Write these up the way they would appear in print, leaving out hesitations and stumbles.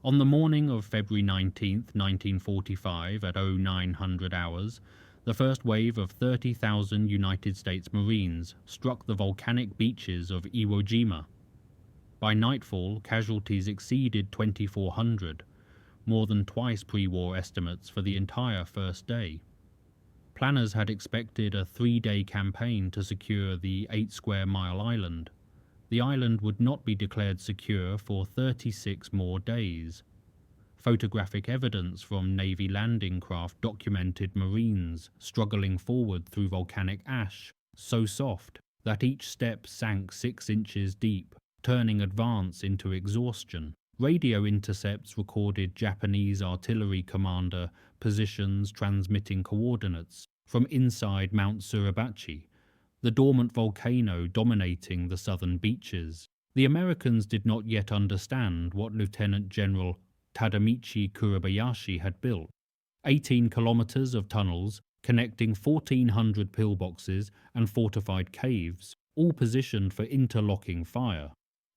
On the morning of February 19th, 1945 at 0900 hours, the first wave of 30,000 United States Marines struck the volcanic beaches of Iwo Jima. By nightfall, casualties exceeded 2,400, more than twice pre-war estimates for the entire first day. Planners had expected a 3-day campaign to secure the 8-square-mile island. The island would not be declared secure for 36 more days. Photographic evidence from Navy landing craft documented Marines struggling forward through volcanic ash, so soft that each step sank 6 inches deep, turning advance into exhaustion. Radio intercepts recorded Japanese artillery commander positions transmitting coordinates from inside Mount Suribachi, the dormant volcano dominating the southern beaches. The Americans did not yet understand what Lieutenant General Tadamichi Kurabayashi had built. 18 kilometers of tunnels connecting 1,400 pillboxes and fortified caves, all positioned for interlocking fire.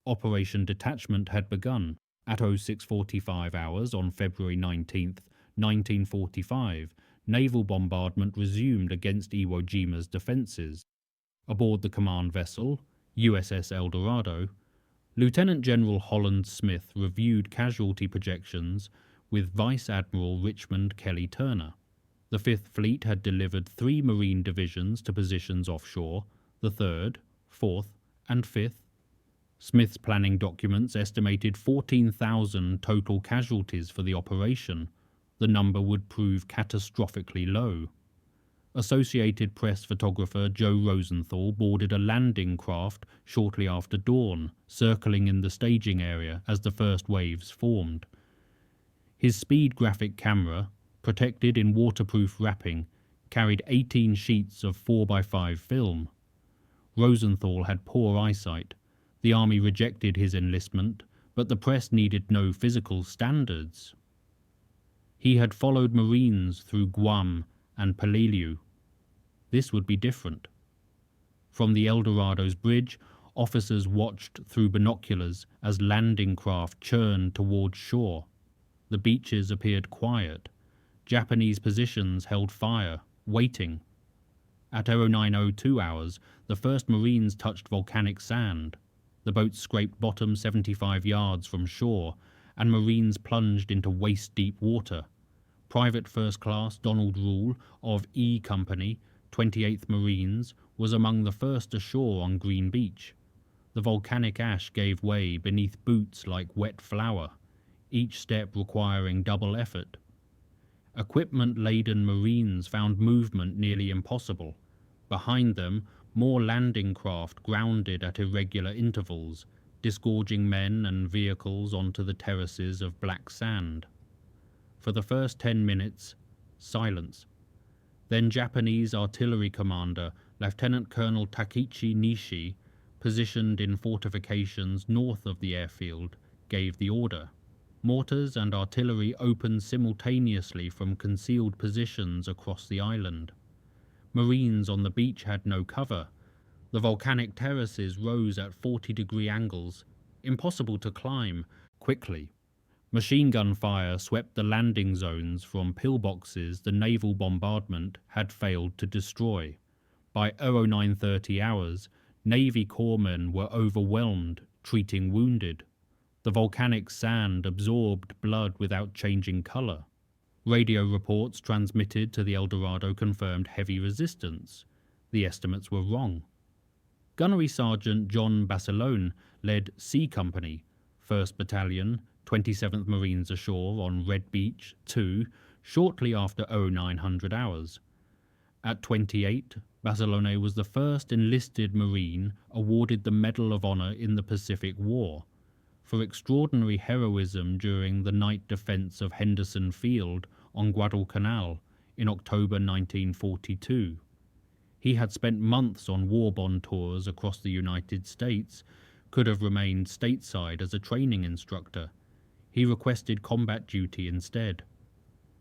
Operation Detachment had begun. At 0645 hours on February 19, 1945, naval bombardment resumed against Iwo Jima's defences. Aboard the command vessel, USS El Dorado, Lieutenant General Holland Smith reviewed casualty projections with Vice Admiral Richmond Kelly Turner. The 5th Fleet had delivered 3 Marine divisions to positions offshore, the 3rd, 4th, and 5th. Smith's planning documents estimated 14,000 total casualties for the operation. The number would prove catastrophically low. Associated Press photographer Joe Rosenthal boarded a landing craft shortly after dawn, circling in the staging area as the first waves formed. His speed graphic camera, protected in waterproof wrapping, carried 18 sheets of 4x5 film. Rosenthal had poor eyesight. The army rejected his enlistment, but the press needed no physical standards. He had followed Marines through Guam and Peleliu. This would be different. From the El Dorado's bridge, officers watched through binoculars as landing craft churned towards shore. The beaches appeared quiet. Japanese positions held fire, waiting. At 0902 hours, the first Marines touched volcanic sand. The boat scraped bottom 75 yards from shore, and Marines plunged into waist-deep water. Private First Class Donald Rule of E Company, 28th Marines, was among the first ashore on Green Beach. The volcanic ash gave way beneath boots like wet flour, each step requiring double effort. Equipment-laden Marines found movement nearly impossible. Behind them, more landing craft grounded at irregular intervals, disgorging men and vehicles onto the terraces of black sand. For the first 10 minutes, silence. Then Japanese artillery commander Lieutenant Colonel Takichi Nishi, positioned in fortifications north of the airfield, gave the order. Mortars and artillery opened simultaneously from concealed positions across the island. Marines on the beach had no cover. The volcanic terraces rose at 40-degree angles, impossible to climb quickly. Machine gun fire swept the landing zones from pillboxes the naval bombardment had failed to destroy. By 0930 hours, Navy corpsmen were overwhelmed, treating wounded. The volcanic sand absorbed blood without changing color. Radio reports transmitted to the El Dorado confirmed heavy resistance. The estimates were wrong. Gunnery Sergeant John Basilone led C Company, 1st Battalion, 27th Marines ashore on Red Beach 2 shortly after 0900 hours. At 28, Basilone was the first enlisted Marine awarded the Medal of Honor in the Pacific War for extraordinary heroism during the night defense of Henderson Field on Guadalcanal in October 1942. He had spent months on war bond tours across the United States, could have remained stateside as a training instructor. He requested combat duty instead.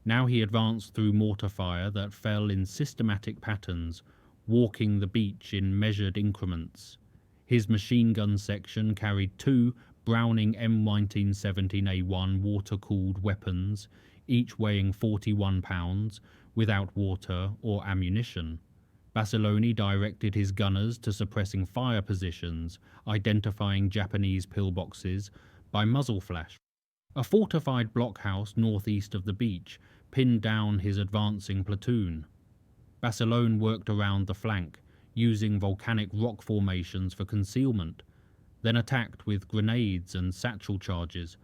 Now he advanced through mortar fire that fell in systematic patterns, walking the beach in measured increments. His machine gun section carried 2 Browning M1917A1 water-cooled weapons, each weighing 41 pounds, without water or ammunition. Basilone directed his gunners to suppressing fire positions, identifying Japanese pillboxes by muzzle flash. A fortified blockhouse northeast of the beach pinned down his advancing platoon. Basilone worked around the flank, using volcanic rock formations for concealment, then attacked with grenades and satchel charges.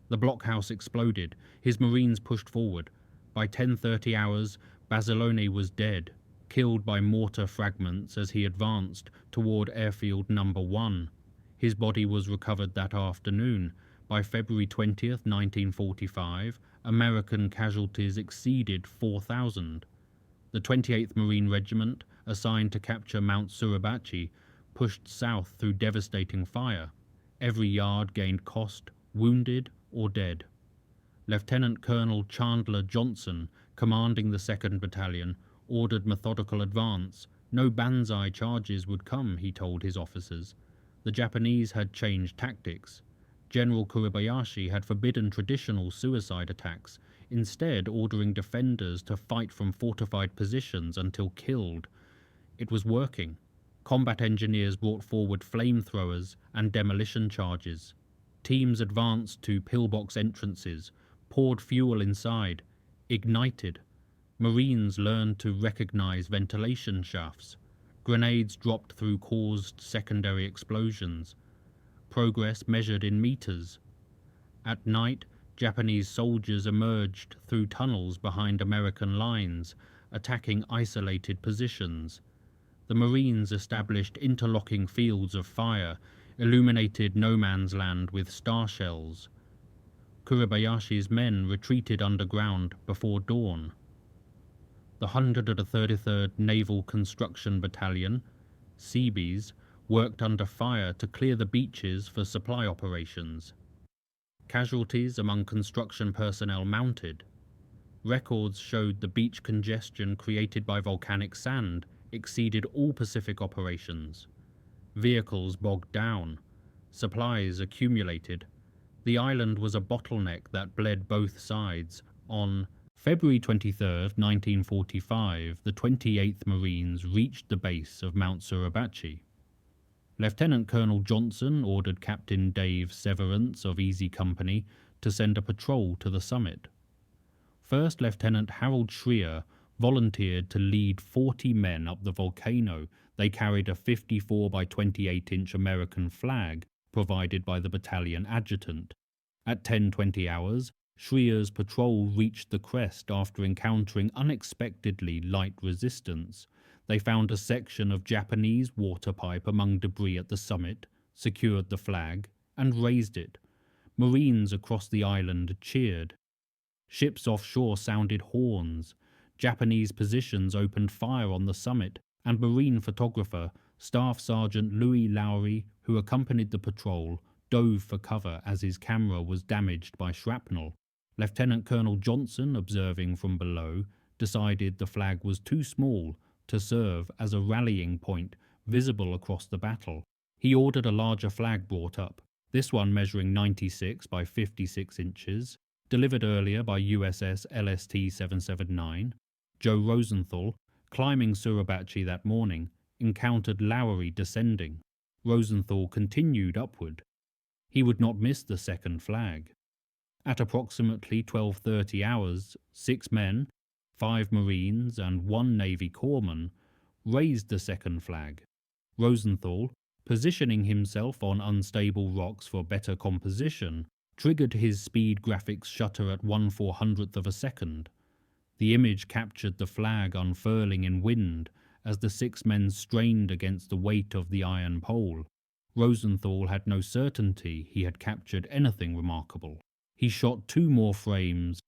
The blockhouse exploded. His Marines pushed forward. By 10:30 hours, Basilone was dead, killed by mortar fragments as he advanced toward Airfield No. 1. His body was recovered that afternoon. By February 20th, 1945, American casualties exceeded 4,000. The 28th Marine Regiment, assigned to capture Mount Suribachi, pushed south through devastating fire. Every yard gained cost, wounded or dead. Lieutenant Colonel Chandler Johnson, commanding the 2nd Battalion, ordered methodical advance. No banzai charges would come, he told his officers. The Japanese had changed tactics. General Kuribayashi had forbidden traditional suicide attacks, instead ordering defenders to fight from fortified positions until killed. It was working. Combat engineers brought forward flamethrowers and demolition charges. Teams advanced to pillbox entrances, poured fuel inside, ignited. Marines learned to recognize ventilation shafts. Grenades dropped through caused secondary explosions. Progress measured in meters. At night, Japanese soldiers emerged through tunnels behind American lines, attacking isolated positions. The Marines established interlocking fields of fire, illuminated no man's land with star shells. Kuribayashi's men retreated underground before dawn. The 133rd Naval Construction Battalion, Seabees, worked under fire to clear the beaches for supply operations. Casualties among construction personnel mounted. Records showed the beach congestion created by volcanic sand exceeded all Pacific operations. Vehicles bogged down. Supplies accumulated. The island was a bottleneck that bled both sides. On February 23, 1945, the 28th Marines reached the base of Mount Suribachi. Lieutenant Colonel Johnson ordered Captain Dave Severance of Easy Company to send a patrol to the summit. First Lieutenant Harold Schreier volunteered to lead 40 men up the volcano. They carried a 54 by 28-inch American flag provided by the battalion adjutant. At 10:20 hours, Schreier's patrol reached the crest after encountering unexpectedly light resistance. They found a section of Japanese water pipe among debris at the summit, secured the flag, and raised it. Marines across the island cheered. Ships offshore sounded horns. Japanese positions opened fire on the summit, and Marine photographer Staff Sergeant Louis Lowry, who accompanied the patrol, dove for cover as his camera was damaged by shrapnel. Lieutenant Colonel Johnson, observing from below, decided the flag was too small to serve as a rallying point visible across the battle. He ordered a larger flag brought up, this one measuring 96 by 56 inches, delivered earlier by USS LST-779. Joe Rosenthal, climbing Suribachi that morning, encountered Lowry descending. Rosenthal continued upward. He would not miss the second flag. At approximately 12:30 hours, 6 men, 5 Marines and 1 Navy corpsman raised the second flag. Rosenthal, positioning himself on unstable rocks for better composition, triggered his speed graphics shutter at 1/400th of a second. The image captured the flag unfurling in wind as the 6 men strained against the weight of the iron pole. Rosenthal had no certainty he had captured anything remarkable. He shot 2 more frames,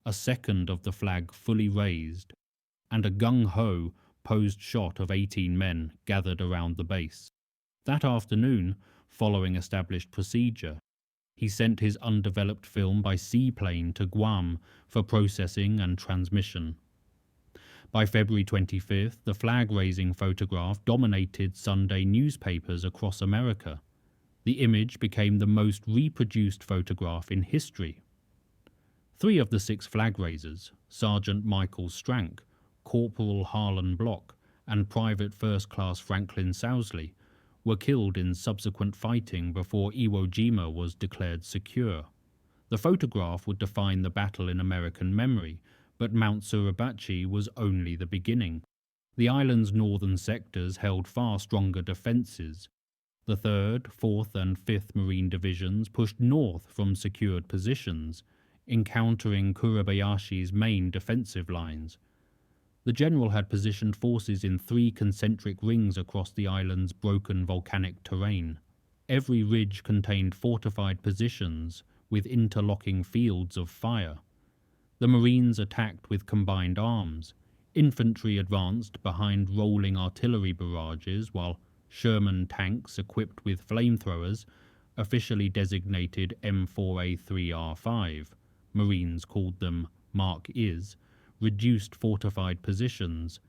a second of the flag fully raised, and a gung-ho posed shot of 18 men gathered around the base. That afternoon, following established procedure, he sent his undeveloped film by seaplane to Guam for processing and transmission. By February 25th, the flag-raising photograph dominated Sunday newspapers across America. The image became the most reproduced photograph in history. 3 of the 6 flag raisers, Sergeant Michael Strank, Corporal Harlan Block, and Private First Class Franklin Sousley, were killed in subsequent fighting before Iwo Jima was declared secure. The photograph would define the battle in American memory, but Mount Suribachi was only the beginning. The island's northern sectors held far stronger defences. The 3rd, 4th and 5th Marine Divisions pushed north from secured positions, encountering Kuribayashi's main defensive lines. The general had positioned forces in 3 concentric rings across the island's broken volcanic terrain. Every ridge contained fortified positions with interlocking fields of fire. The Marines attacked with combined arms. Infantry advanced behind rolling artillery barrages, while Sherman tanks equipped with flamethrowers, officially designated M4A3R5, Marines called them Mark Is, reduced fortified positions.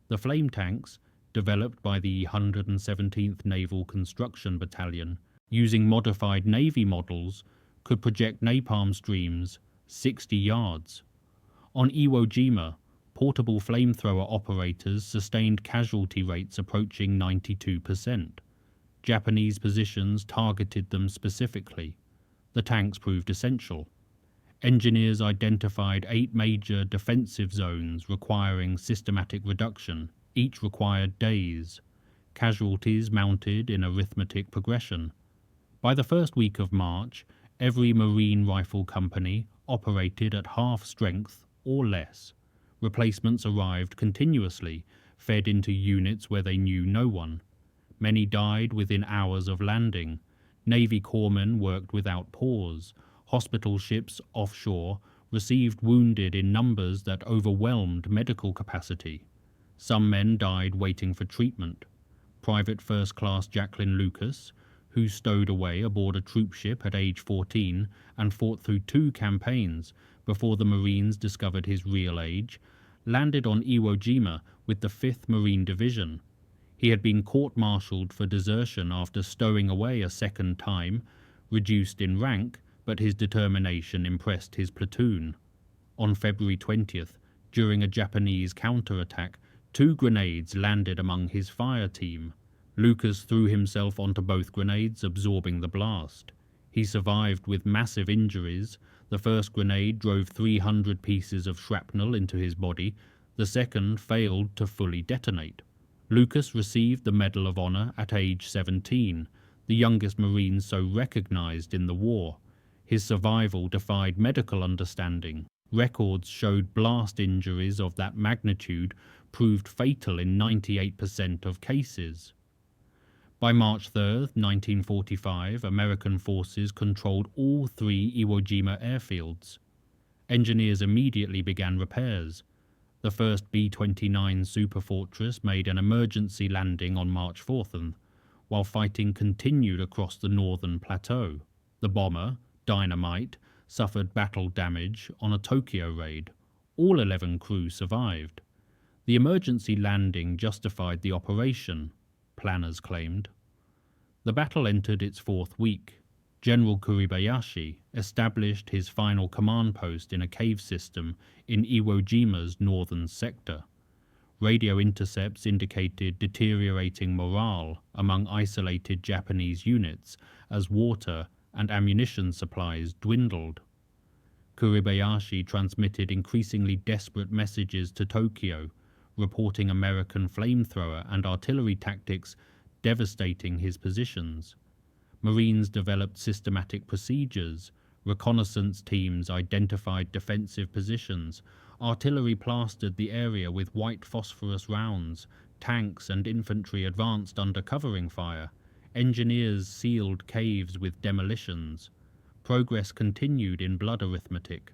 The flame tanks, developed by the 117th Naval Construction Battalion, using modified Navy models, could project napalm streams 60 yards. On Iwo Jima, portable flamethrower operators sustained casualty rates approaching 92%. Japanese positions targeted them specifically. The tanks proved essential. Engineers identified 8 major defensive zones requiring systematic reduction. Each required days. Casualties mounted in arithmetic progression. By the first week of March, every Marine Rifle Company operated at half strength or less. Replacements arrived continuously, fed into units where they knew no one. Many died within hours of landing. Navy corpsmen worked without pause. Hospital ships offshore received wounded in numbers that overwhelmed medical capacity. Some men died waiting for treatment. Private First Class Jacqueline Lucas, who stowed away aboard a troop ship at age 14 and fought through 2 campaigns before the Marines discovered his real age, landed on Iwo Jima with the 5th Marine Division. He had been court-martialed for desertion after stowing away a second time, reduced in rank, but his determination impressed his platoon. On February 20th, during a Japanese counterattack, 2 grenades landed among his fire team. Lucas threw himself onto both grenades, absorbing the blast. He survived with massive injuries. The first grenade drove 300 pieces of shrapnel into his body. The second failed to fully detonate. Lucas received the Medal of Honor at age 17, the youngest Marine so recognized in the war. His survival defied medical understanding. Records showed blast injuries of that magnitude proved fatal in 98% of cases. By March 3, 1945, American forces controlled all 3 Iwo Jima airfields. Engineers immediately began repairs. The first B-29 Superfortress made an emergency landing on March 4th, while fighting continued across the northern plateau. The bomber, Dynamite, suffered battle damage on a Tokyo raid. All 11 crew survived. The emergency landing justified the operation, planners claimed. The battle entered its 4th week. General Kuribayashi established his final command post in a cave system in Iwo Jima's northern sector. Radio intercepts indicated deteriorating morale among isolated Japanese units as water and ammunition supplies dwindled. Kuribayashi transmitted increasingly desperate messages to Tokyo, reporting American flamethrower and artillery tactics devastating his positions. Marines developed systematic procedures. Reconnaissance teams identified defensive positions. Artillery plastered the area with white phosphorus rounds. Tanks and infantry advanced under covering fire. Engineers sealed caves with demolitions. Progress continued in blood arithmetic.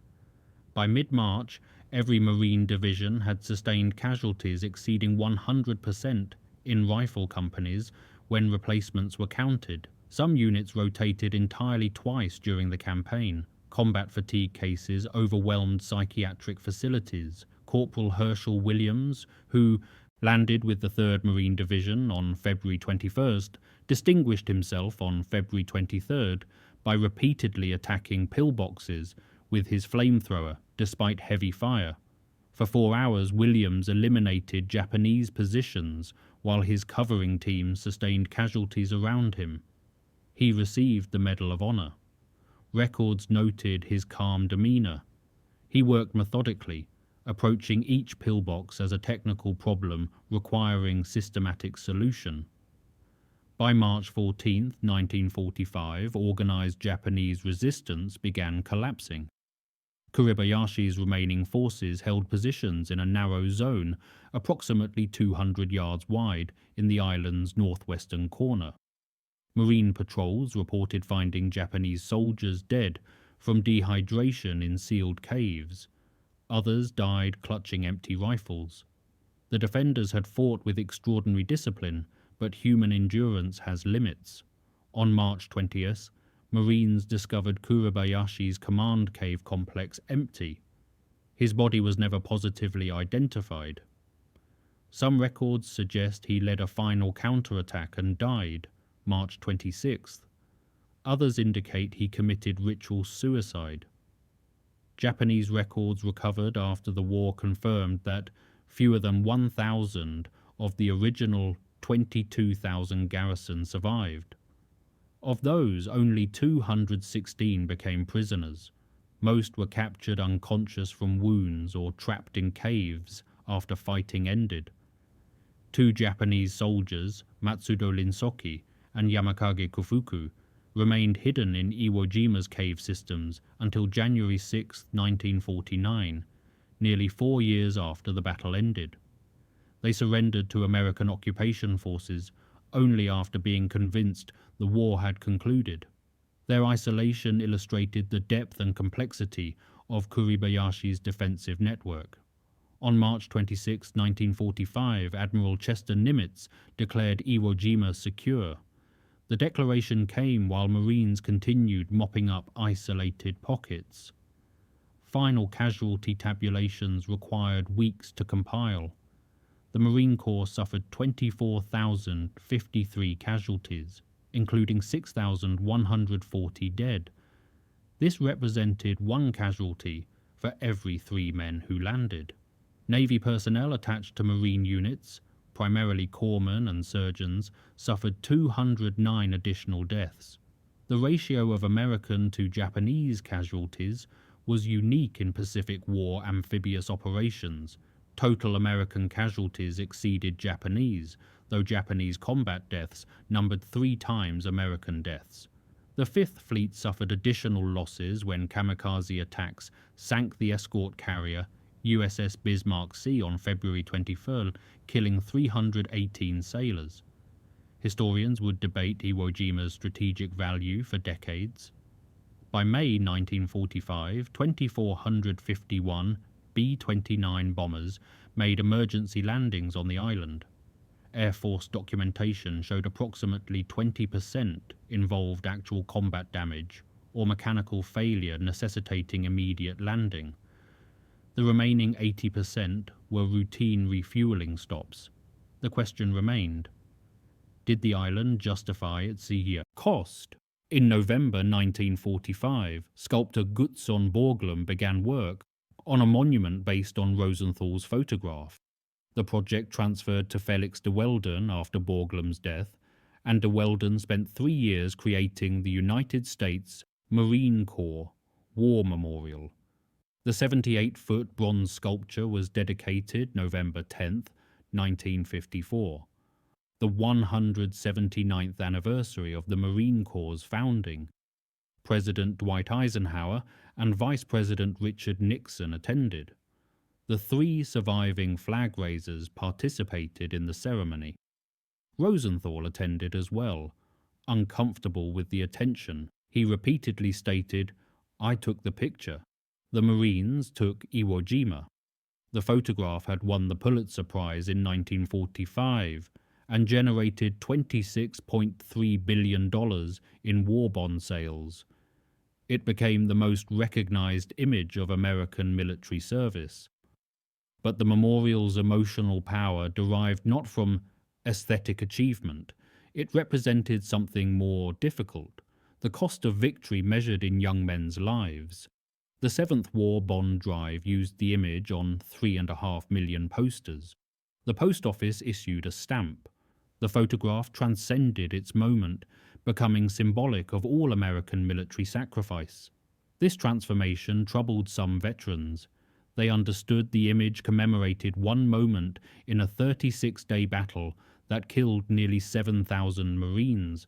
By mid-March, every Marine division had sustained casualties exceeding 100% in rifle companies when replacements were counted. Some units rotated entirely twice during the campaign. Combat fatigue cases overwhelmed psychiatric facilities. Corporal Herschel Williams, who Landed with the 3rd Marine Division on February 21st, distinguished himself on February 23rd by repeatedly attacking pillboxes with his flamethrower despite heavy fire. For 4 hours, Williams eliminated Japanese positions while his covering team sustained casualties around him. He received the Medal of Honor. Records noted his calm demeanor. He worked methodically, approaching each pillbox as a technical problem requiring systematic solution. By March 14, 1945, organized Japanese resistance began collapsing. Kuribayashi's remaining forces held positions in a narrow zone, approximately 200 yards wide, in the island's northwestern corner. Marine patrols reported finding Japanese soldiers dead from dehydration in sealed caves. Others died clutching empty rifles. The defenders had fought with extraordinary discipline, but human endurance has limits. On March 20th, Marines discovered Kuribayashi's command cave complex empty. His body was never positively identified. Some records suggest he led a final counterattack and died, March 26th. Others indicate he committed ritual suicide. Japanese records recovered after the war confirmed that fewer than 1,000 of the original 22,000 garrison survived. Of those, only 216 became prisoners. Most were captured unconscious from wounds or trapped in caves after fighting ended. 2 Japanese soldiers, Matsudo Rinsoki and Yamakage Kufuku, remained hidden in Iwo Jima's cave systems until January 6, 1949, nearly 4 years after the battle ended. They surrendered to American occupation forces only after being convinced the war had concluded. Their isolation illustrated the depth and complexity of Kuribayashi's defensive network. On March 26, 1945, Admiral Chester Nimitz declared Iwo Jima secure. The declaration came while Marines continued mopping up isolated pockets. Final casualty tabulations required weeks to compile. The Marine Corps suffered 24,053 casualties, including 6,140 dead. This represented 1 casualty for every 3 men who landed. Navy personnel attached to Marine units, primarily corpsmen and surgeons, suffered 209 additional deaths. The ratio of American to Japanese casualties was unique in Pacific War amphibious operations. Total American casualties exceeded Japanese, though Japanese combat deaths numbered 3 times American deaths. The Fifth Fleet suffered additional losses when kamikaze attacks sank the escort carrier USS Bismarck Sea on February 23rd, killing 318 sailors. Historians would debate Iwo Jima's strategic value for decades. By May 1945, 2,451 B-29 bombers made emergency landings on the island. Air Force documentation showed approximately 20% involved actual combat damage or mechanical failure necessitating immediate landing. The remaining 80% were routine refueling stops. The question remained: did the island justify its cost? In November 1945, sculptor Gutzon Borglum began work on a monument based on Rosenthal's photograph. The project transferred to Felix de Weldon after Borglum's death, and de Weldon spent 3 years creating the United States Marine Corps War Memorial. The 78-foot bronze sculpture was dedicated November 10, 1954, the 179th anniversary of the Marine Corps' founding. President Dwight Eisenhower and Vice President Richard Nixon attended. The 3 surviving flag raisers participated in the ceremony. Rosenthal attended as well. Uncomfortable with the attention, he repeatedly stated, "I took the picture. The Marines took Iwo Jima." The photograph had won the Pulitzer Prize in 1945 and generated $26.3 billion in war bond sales. It became the most recognized image of American military service. But the memorial's emotional power derived not from aesthetic achievement. It represented something more difficult, the cost of victory measured in young men's lives. The Seventh War Bond Drive used the image on 3.5 million posters. The post office issued a stamp. The photograph transcended its moment, becoming symbolic of all American military sacrifice. This transformation troubled some veterans. They understood the image commemorated one moment in a 36-day battle that killed nearly 7,000 Marines.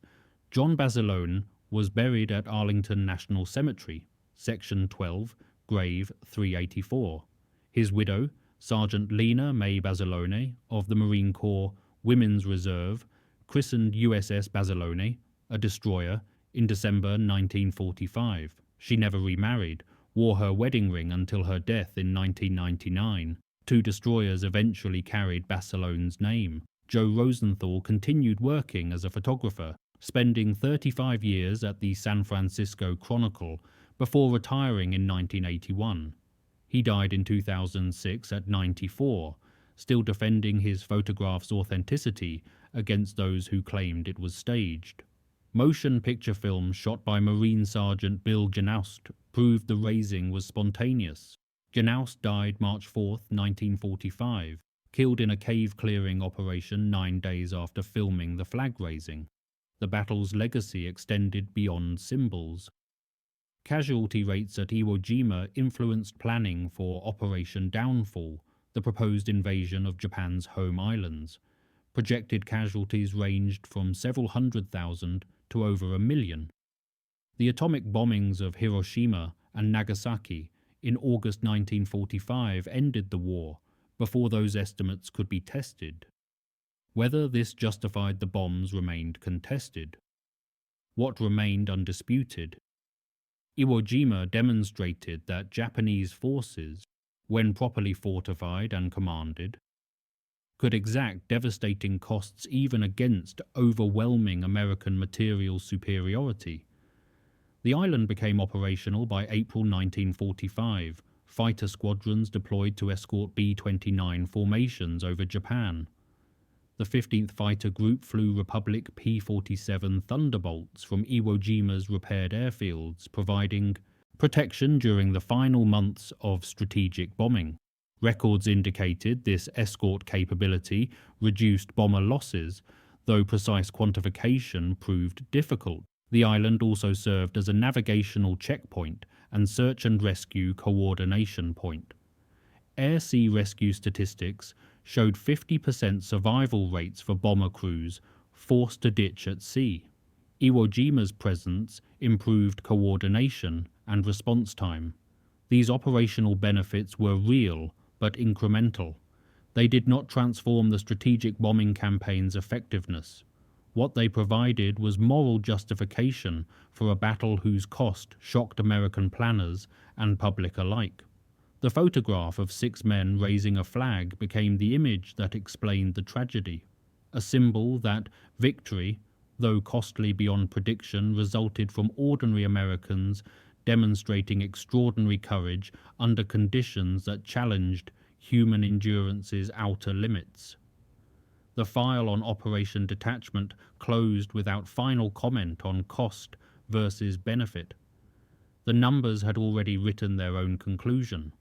John Basilone was buried at Arlington National Cemetery, Section 12, Grave 384. His widow, Sergeant Lena May Basilone of the Marine Corps Women's Reserve, christened USS Basilone, a destroyer, in December 1945. She never remarried, wore her wedding ring until her death in 1999. Two destroyers eventually carried Basilone's name. Joe Rosenthal continued working as a photographer, spending 35 years at the San Francisco Chronicle before retiring in 1981. He died in 2006 at 94, still defending his photograph's authenticity against those who claimed it was staged. Motion picture films shot by Marine Sergeant Bill Janoust proved the raising was spontaneous. Janoust died March 4, 1945, killed in a cave-clearing operation 9 days after filming the flag raising. The battle's legacy extended beyond symbols. Casualty rates at Iwo Jima influenced planning for Operation Downfall, the proposed invasion of Japan's home islands. Projected casualties ranged from several 100,000 to over 1 million. The atomic bombings of Hiroshima and Nagasaki in August 1945 ended the war before those estimates could be tested. Whether this justified the bombs remained contested. What remained undisputed? Iwo Jima demonstrated that Japanese forces, when properly fortified and commanded, could exact devastating costs even against overwhelming American material superiority. The island became operational by April 1945, fighter squadrons deployed to escort B-29 formations over Japan. The 15th Fighter Group flew Republic P-47 Thunderbolts from Iwo Jima's repaired airfields, providing protection during the final months of strategic bombing. Records indicated this escort capability reduced bomber losses, though precise quantification proved difficult. The island also served as a navigational checkpoint and search and rescue coordination point. Air-sea rescue statistics showed 50% survival rates for bomber crews forced to ditch at sea. Iwo Jima's presence improved coordination and response time. These operational benefits were real but incremental. They did not transform the strategic bombing campaign's effectiveness. What they provided was moral justification for a battle whose cost shocked American planners and public alike. The photograph of 6 men raising a flag became the image that explained the tragedy, a symbol that victory, though costly beyond prediction, resulted from ordinary Americans demonstrating extraordinary courage under conditions that challenged human endurance's outer limits. The file on Operation Detachment closed without final comment on cost versus benefit. The numbers had already written their own conclusion.